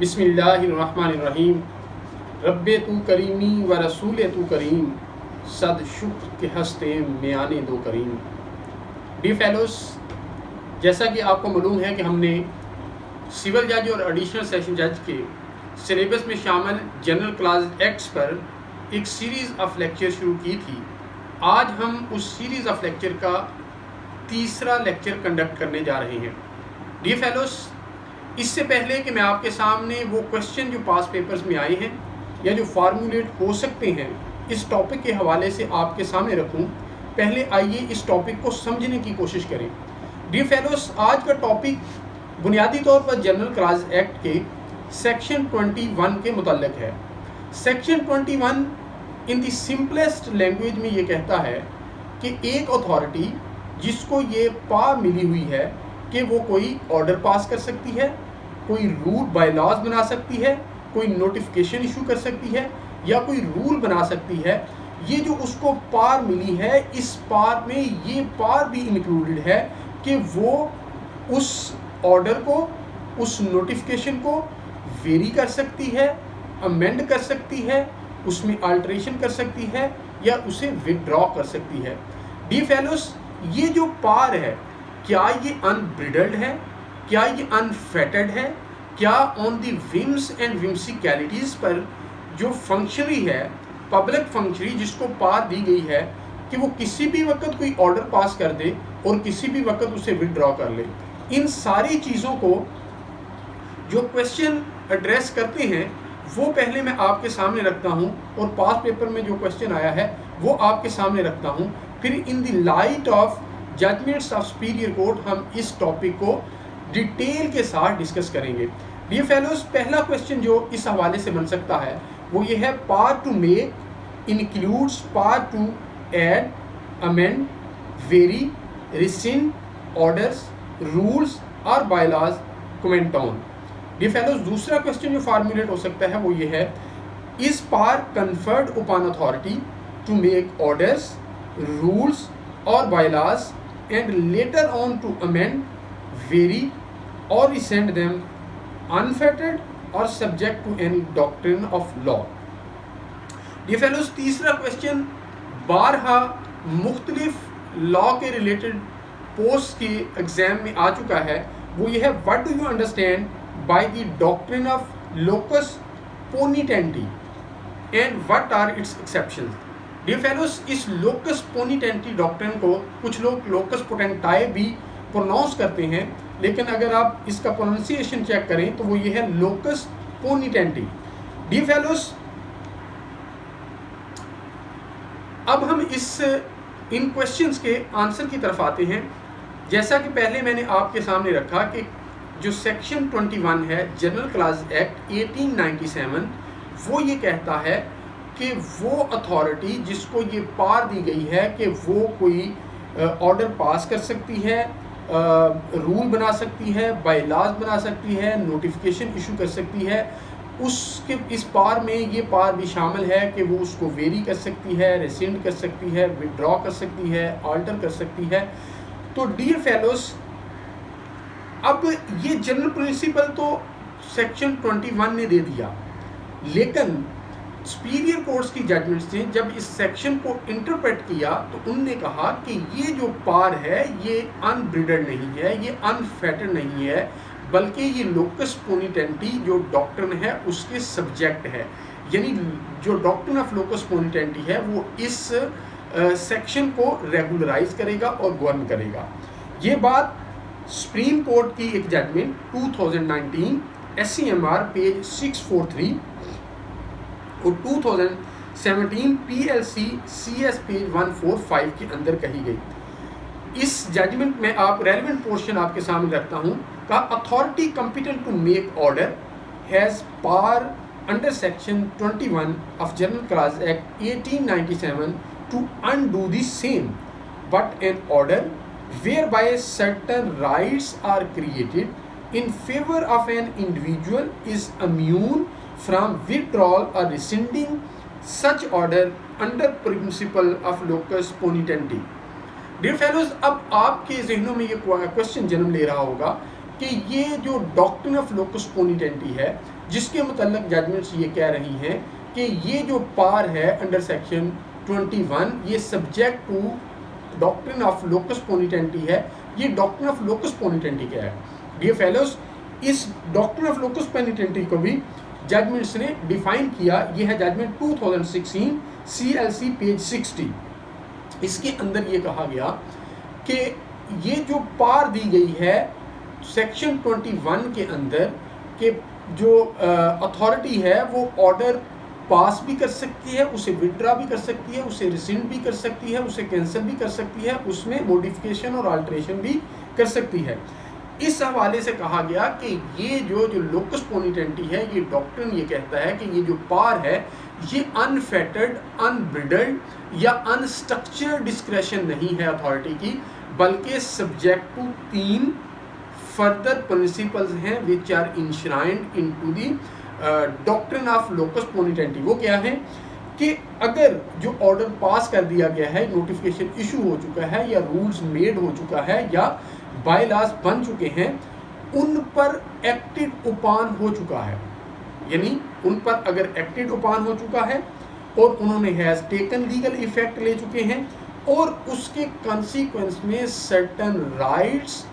बिस्मिल्लाहिर्रहमानिर्रहीम। रब्बे तू करीमी व रसूल तू करीम, सद शुक्र के हस्ते मियाने दो करीम। डी फेलोस, जैसा कि आपको मालूम है कि हमने सिविल जज और एडिशनल सेशन जज के सिलेबस में शामिल जनरल क्लास एक्ट्स पर एक सीरीज़ ऑफ लेक्चर शुरू की थी। आज हम उस सीरीज़ ऑफ लेक्चर का तीसरा लेक्चर कंडक्ट करने जा रहे हैं। डी फेलोस, इससे पहले कि मैं आपके सामने वो क्वेश्चन जो पास पेपर्स में आए हैं या जो फार्मूलेट हो सकते हैं इस टॉपिक के हवाले से आपके सामने रखूं, पहले आइए इस टॉपिक को समझने की कोशिश करें। डी फेलोस, आज का टॉपिक बुनियादी तौर पर जनरल क्लास एक्ट के सेक्शन 21 के मुतल्लिक है। Section 21 in the simplest language में ये कहता है कि एक अथॉरिटी जिसको ये पावर मिली हुई है कि वो कोई ऑर्डर पास कर सकती है, कोई रूल बाय लॉज बना सकती है, कोई नोटिफिकेशन इशू कर सकती है या कोई रूल बना सकती है। ये जो उसको पावर मिली है, इस पावर में ये पावर भी इंक्लूडेड है कि वो उस ऑर्डर को, उस नोटिफिकेशन को वेरी कर सकती है, अमेंड कर सकती है, उसमें अल्टरेशन कर सकती है या उसे विदड्रॉ कर सकती है। डी फेलोस, ये जो पावर है, क्या ये अनब्रिडल्ड है, क्या ये अनफेटेड है, क्या ऑन दी विम्स एंड विम्सिकैलिटीज़ पर जो फंक्शनरी है, पब्लिक फंक्शनरी जिसको पावर दी गई है कि वो किसी भी वक्त कोई ऑर्डर पास कर दे और किसी भी वक्त उसे विदड्रॉ कर ले, इन सारी चीज़ों को जो क्वेश्चन एड्रेस करते हैं वो पहले मैं आपके सामने रखता हूँ और पास पेपर में जो क्वेश्चन आया है वो आपके सामने रखता हूँ। फिर in the light of judgements of superior court हम इस टॉपिक को डिटेल के साथ डिस्कस करेंगे। डियर फेलोस, पहला क्वेश्चन जो इस हवाले से बन सकता है वो ये है, power to make includes power to add, amend, vary, rescind orders, rules और bylaws comment on. Dear fellows, दूसरा क्वेश्चन जो फार्मूलेट हो सकता है वो ये है, is power conferred upon authority to make orders, rules और bylaws and later on to amend, vary or rescind them unfettered or subject to any doctrine of law। Dear fellows, तीसरा question बारहा मुख्तलिफ लॉ के related post के exam में आ चुका है। वो ये है, what do you understand by the doctrine of locus poenitentiae and what are its exceptions. Dear fellows, इस लोकस पोनिटेंटी डॉक्ट्रिन को कुछ लोग लोकस पोटेंटाई भी प्रोनाउंस करते हैं, लेकिन अगर आप इसका प्रोनाउंसिएशन चेक करें तो वो ये है लोकस पोनिटेंटी। डियर फेलोस, अब हम इन क्वेश्चंस के आंसर की तरफ आते हैं। जैसा कि पहले मैंने आपके सामने रखा कि जो सेक्शन 21 है जनरल क्लास एक्ट 1897, वो ये कहता है कि वो अथॉरिटी जिसको ये पावर दी गई है कि वो कोई ऑर्डर पास कर सकती है, रूल बना सकती है, बाय लॉज बना सकती है, नोटिफिकेशन इशू कर सकती है, उसके इस पावर में ये पावर भी शामिल है कि वो उसको वेरी कर सकती है, रेसिंड कर सकती है, विदड्रॉ कर सकती है, ऑल्टर कर सकती है। तो डियर फेलोस, अब ये जनरल प्रिंसिपल तो सेक्शन 21 ने दे दिया, लेकिन सुपीरियर कोर्ट्स की जजमेंट्स ने जब इस सेक्शन को इंटरप्रेट किया तो उनने कहा कि ये जो पावर है ये अनब्रिडल्ड नहीं है, ये अनफेटेड नहीं है, बल्कि ये लोकस पोनिटेंटी जो डॉक्ट्रिन है उसके सब्जेक्ट है। यानी जो डॉक्ट्रिन ऑफ लोकस पोनिटेंटी है वो इस सेक्शन को रेगुलराइज करेगा और गवर्न करेगा। ये बात सुप्रीम कोर्ट की एक जजमेंट 2019 SCMR पेज 643 और 2017 PLC CS पेज 145 के अंदर कही गई। इस जजमेंट में आप रेलेवेंट पोर्शन आपके सामने रखता हूँ का, authority competent to make order has power under section 21 of General Clauses Act 1897 to undo the same, but an order whereby certain rights are created in favor of an individual is immune from withdrawal or rescinding such order under principle of locus ponitendi। Dear fellows, अब आपके जहनों में ये question जन्म ले रहा होगा कि ये जो डॉक्ट्रिन ऑफ लोकस पोनिटेंटी है, जिसके मुतल्लिक जजमेंट्स ये कह रही हैं कि ये जो पार है अंडर सेक्शन 21, ये subject to doctrine of locus poenitentiae है। ये डॉक्ट्रिन ऑफ लोकस पोनिटेंटी क्या है? डियर फेलोज, इस डॉक्ट्रिन ऑफ लोकस पोनिटेंटी को भी जजमेंट्स ने डिफाइन किया। ये है जजमेंट 2016 CLC पेज 60। इसके अंदर ये कहा गया कि ये जो पार दी गई है सेक्शन 21 के अंदर, कि जो अथॉरिटी है वो ऑर्डर पास भी कर सकती है, उसे विड्रा भी कर सकती है, उसे रिसिंड भी कर सकती है, उसे कैंसिल भी कर सकती है, उसमें मॉडिफिकेशन और अल्टरेशन भी कर सकती है। इस हवाले से कहा गया कि ये जो लोकस पोनिटेंटी है, ये डॉक्ट्रिन ये कहता है कि ये जो पार है ये अनफेटर्ड, अनब्रिडल्ड या अनस्ट्रक्चर्ड डिस्क्रेशन नहीं है अथॉरिटी की, बल्कि सब्जेक्ट टू 3 फर्दर प्रिंसिपल्स हैं which are enshrined into the doctrine of locus poenitentiae. वो क्या है कि अगर जो ऑर्डर पास कर दिया गया है, नोटिफिकेशन इशू हो चुका है, या रूल्स मेड हो चुका है, या बाय लॉज बन चुके हैं, उन पर एक्टेड उपान हो चुका है, यानी उन पर अगर एक्टेड उपान हो चुका है और उन्होंने हैज टेकन लीगल इफेक्ट ले चुके हैं, और उसके कॉन्सिक्वेंस में सर्टन राइट्स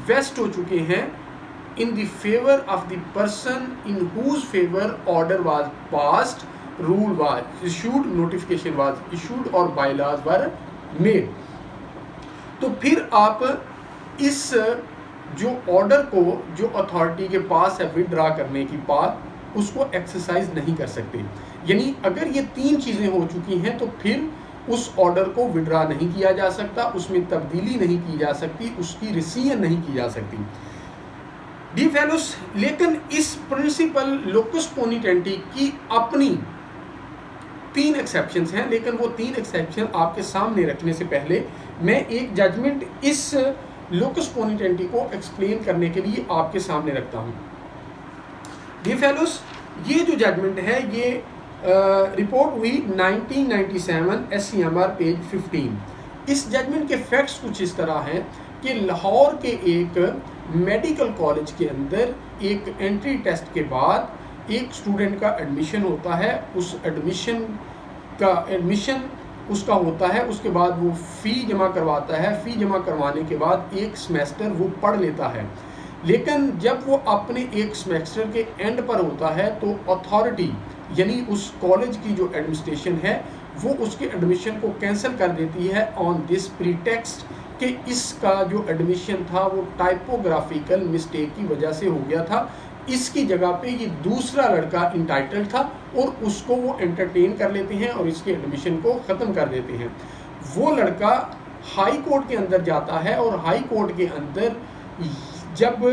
वेस्ट हो चुके हैं in the favor of the person in whose favor order was passed, rule was issued, notification was issued और bylaws were made। तो फिर आप इस जो ऑर्डर को जो अथॉरिटी के पास है विड्रा करने की पावर, उसको एक्सरसाइज नहीं कर सकते। यानी अगर ये 3 चीज़ें हो चुकी हैं तो फिर उस ऑर्डर को विड्रा नहीं किया जा सकता, उसमें तब्दीली नहीं की जा सकती, उसकी रिसीजन नहीं की जा सकती। डी फेलोस, लेकिन इस प्रिंसिपल लोकस पोनिटेंटी की अपनी 3 एक्सेप्शंस हैं, लेकिन वो 3 एक्सेप्शन आपके सामने रखने से पहले मैं एक जजमेंट इस लोकस पोनिटेंटी को एक्सप्लेन करने के लिए आपके सामने रखता हूँ। डी फेलोस, ये जो जजमेंट है ये रिपोर्ट हुई 1997 SCMR पेज 15। इस जजमेंट के फैक्ट्स कुछ इस तरह हैं कि लाहौर के एक मेडिकल कॉलेज के अंदर एक एंट्री टेस्ट के बाद एक स्टूडेंट का एडमिशन होता है। उस एडमिशन उसका होता है, उसके बाद वो फ़ी जमा करवाता है। फ़ी जमा करवाने के बाद एक सेमेस्टर वो पढ़ लेता है, लेकिन जब वो अपने एक सेमेस्टर के एंड पर होता है तो अथॉरिटी यानी उस कॉलेज की जो एडमिनिस्ट्रेशन है वो उसके एडमिशन को कैंसिल कर देती है ऑन दिस प्रीटेक्स्ट कि इसका जो एडमिशन था वो टाइपोग्राफिकल मिस्टेक की वजह से हो गया था, इसकी जगह पे ये दूसरा लड़का इंटाइटल्ड था और उसको वो एंटरटेन कर लेते हैं और इसके एडमिशन को ख़त्म कर देते हैं। वो लड़का हाई कोर्ट के अंदर जाता है और हाई कोर्ट के अंदर जब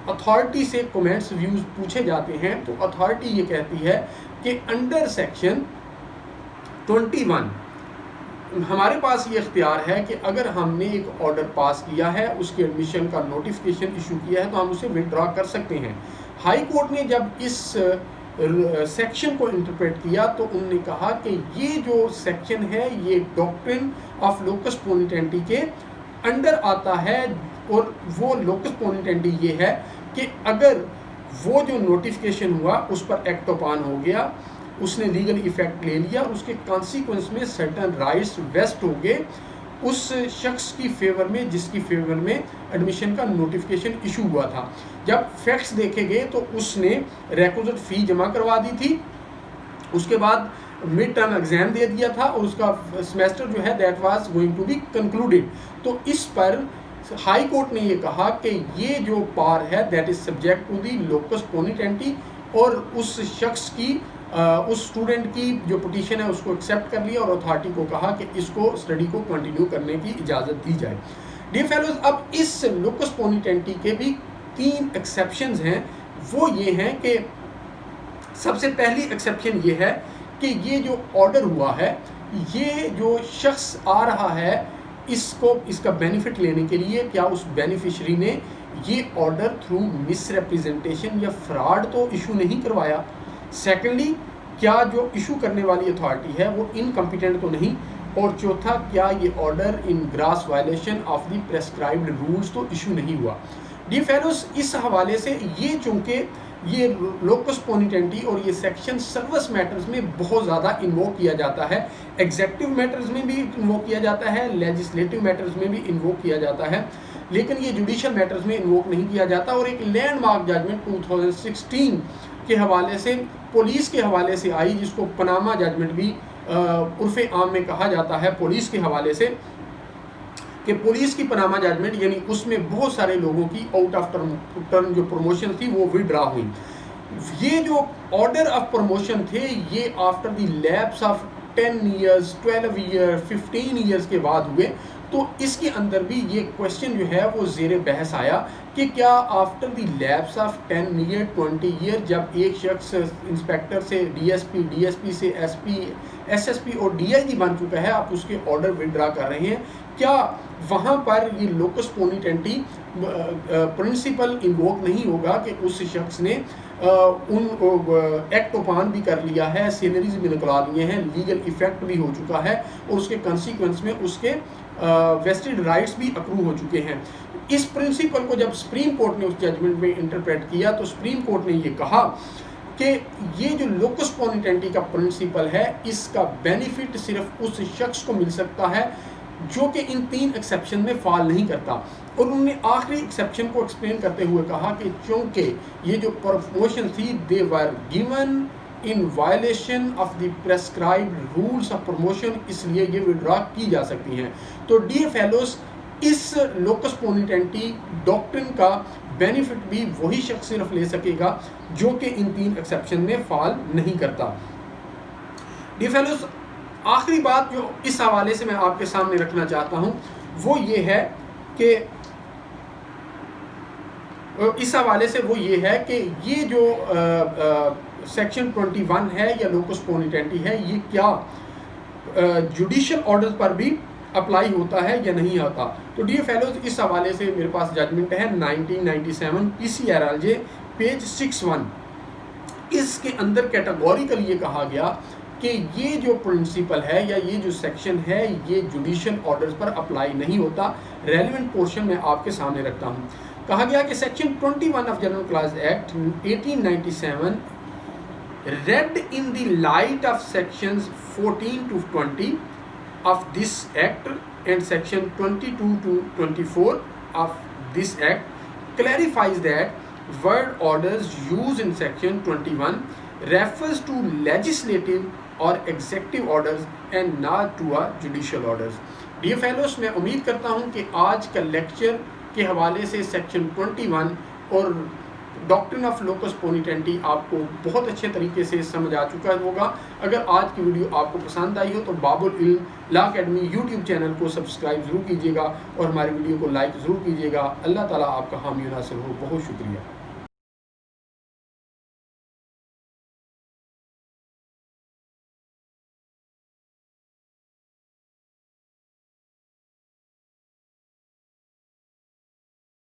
अथॉरिटी से कमेंट्स व्यूज़ पूछे जाते हैं तो अथॉरिटी ये कहती है कि अंडर सेक्शन 21 हमारे पास ये इख्तियार है कि अगर हमने एक ऑर्डर पास किया है, उसके एडमिशन का नोटिफिकेशन इशू किया है, तो हम उसे विड्रॉ कर सकते हैं। हाई कोर्ट ने जब इस सेक्शन को इंटरप्रेट किया तो उन्होंने कहा कि ये जो सेक्शन है ये डॉक्ट्रिन ऑफ लोकस पोनिटेंटी के अंडर आता है, और वो लोकस पोनिटेंटी ये है कि अगर वो जो नोटिफिकेशन हुआ उस पर एक्ट ऑपान हो गया, उसने लीगल इफेक्ट ले लिया, उसके कॉन्सिक्वेंस में सर्टन राइट्स वेस्ट हो गए उस शख्स की फेवर में जिसकी फेवर में एडमिशन का नोटिफिकेशन इशू हुआ था। जब फैक्ट्स देखे गए तो उसने रिक्विजिट फ़ी जमा करवा दी थी, उसके बाद मिड टर्म एग्जाम दे दिया था और उसका सेमेस्टर जो है that was going to be concluded. तो इस पर हाई कोर्ट ने ये कहा कि ये जो पार है that is subject to the locus poenitentiae, और उस शख्स की उस स्टूडेंट की जो पिटीशन है उसको एक्सेप्ट कर लिया और अथॉरिटी को कहा कि इसको स्टडी को कंटिन्यू करने की इजाज़त दी जाए। डियर फेलोज, अब इस लोकस पोनिटेंटी के भी 3 एक्सेप्शंस हैं। वो ये हैं कि सबसे पहली एक्सेप्शन ये है कि ये जो ऑर्डर हुआ है, ये जो शख्स आ रहा है इसको इसका बेनिफिट लेने के लिए, क्या उस बेनिफिशरी ने ये ऑर्डर थ्रू मिसरिप्रेजेंटेशन या फ्रॉड तो इशू नहीं करवाया। सेकेंडली, क्या जो इशू करने वाली अथॉरिटी है वो इनकम्पिटेंट तो नहीं, और चौथा, क्या ये order in grass violation of the prescribed rules तो इशू नहीं हुआ। डियर फेलोस, इस हवाले से ये चूँकि ये लोकस पोनिटेंटी और ये सेक्शन सर्वस मैटर्स में बहुत ज़्यादा इन्वोक किया जाता है, एग्जेक्टिव मैटर्स में भी इन्वोक किया जाता है, लेजिस्लेटिव मैटर्स में भी इन्वोक किया जाता है, लेकिन ये जुडिशियल मैटर्स में इन्वोक नहीं किया जाता। और एक लैंडमार्क जजमेंट 2016 के हवाले से, पुलिस के हवाले से आई, जिसको पनामा जजमेंट भी उर्फ़े आम में कहा जाता है पुलिस के हवाले से, कि पुलिस की पनामा जजमेंट, यानी उसमें बहुत सारे लोगों की आउट ऑफ टर्म जो प्रमोशन थी वो विड्रॉ हुई। ये जो ऑर्डर ऑफ प्रमोशन थे ये after the lapse of 10 years, 12 year, 15 years के बाद हुए। तो इसके अंदर भी ये क्वेश्चन जो है वो ज़ेर बहस आया कि क्या after the lapse of 10 year, 20 year, जब एक शख्स इंस्पेक्टर से डीएसपी, डीएसपी से एसपी, एसएसपी और डीआईजी बन चुका है, आप उसके ऑर्डर विड्रॉ कर रहे हैं, क्या वहाँ पर ये लोकस पोनिटेंटी प्रिंसिपल इन्वोक नहीं होगा कि उस शख्स ने उन एक्ट ओपान भी कर लिया है, सैलरीज भी निकला लिए हैं, लीगल इफेक्ट भी हो चुका है और उसके कंसिक्वेंस में उसके वेस्टेड राइट्स भी अप्रूव हो चुके हैं। इस प्रिंसिपल को जब सुप्रीम कोर्ट ने उस जजमेंट में इंटरप्रेट किया तो सुप्रीम कोर्ट ने ये कहा कि ये जो लोकस पोनिटेंटी का प्रिंसिपल है, इसका बेनिफिट सिर्फ उस शख्स को मिल सकता है जो कि इन 3 एक्सेप्शन में फॉल नहीं करता। और उन्होंने आखिरी एक्सेप्शन को एक्सप्लेन करते हुए कहा कि चूँकि ये जो प्रमोशन थी they were given in violation of the prescribed rules of promotion, इसलिए ये विड्रॉ की जा सकती हैं। तो डियर फेलोस, इस लोकस पोनिटेंटी डॉक्ट्रिन का बेनिफिट भी वही शख्स सिर्फ ले सकेगा जो कि इन 3 एक्सेप्शन में फॉल नहीं करता। डियर फेलोस, आखिरी बात जो इस हवाले से मैं आपके सामने रखना चाहता हूं वो ये है कि इस हवाले से वो ये है कि ये जो सेक्शन 21 है या लोकस पोनिटेंटी है, ये क्या जुडिशियल ऑर्डर पर भी अप्लाई होता है या नहीं होता। तो डियर फेलोज, इस हवाले से मेरे पास जजमेंट है 1997 PCRLJ पेज 61। इसके अंदर कैटेगोरिकल ये कहा गया कि ये जो प्रिंसिपल है या ये जो सेक्शन है ये जुडिशियल ऑर्डर्स पर अप्लाई नहीं होता। रेलिवेंट पोर्शन में आपके सामने रखता हूँ। कहा गया कि section 21 of General Clauses Act 1897 read in the light of sections 14 to 20 of this act and section 22 to 24 of this act clarifies that word orders used in section 21 refers to legislative or executive orders and not to a judicial orders। Dear fellows, मैं उम्मीद करता हूं कि आज का lecture के हवाले से सेक्शन 21 और डॉक्ट्रिन ऑफ लोकस पोनिटेंटी आपको बहुत अच्छे तरीके से समझ आ चुका होगा। अगर आज की वीडियो आपको पसंद आई हो तो बाबुल इल्म लॉ अकेडमी यूट्यूब चैनल को सब्सक्राइब ज़रूर कीजिएगा और हमारी वीडियो को लाइक ज़रूर कीजिएगा। अल्लाह ताला आपका हामी नासिर हो। बहुत शुक्रिया।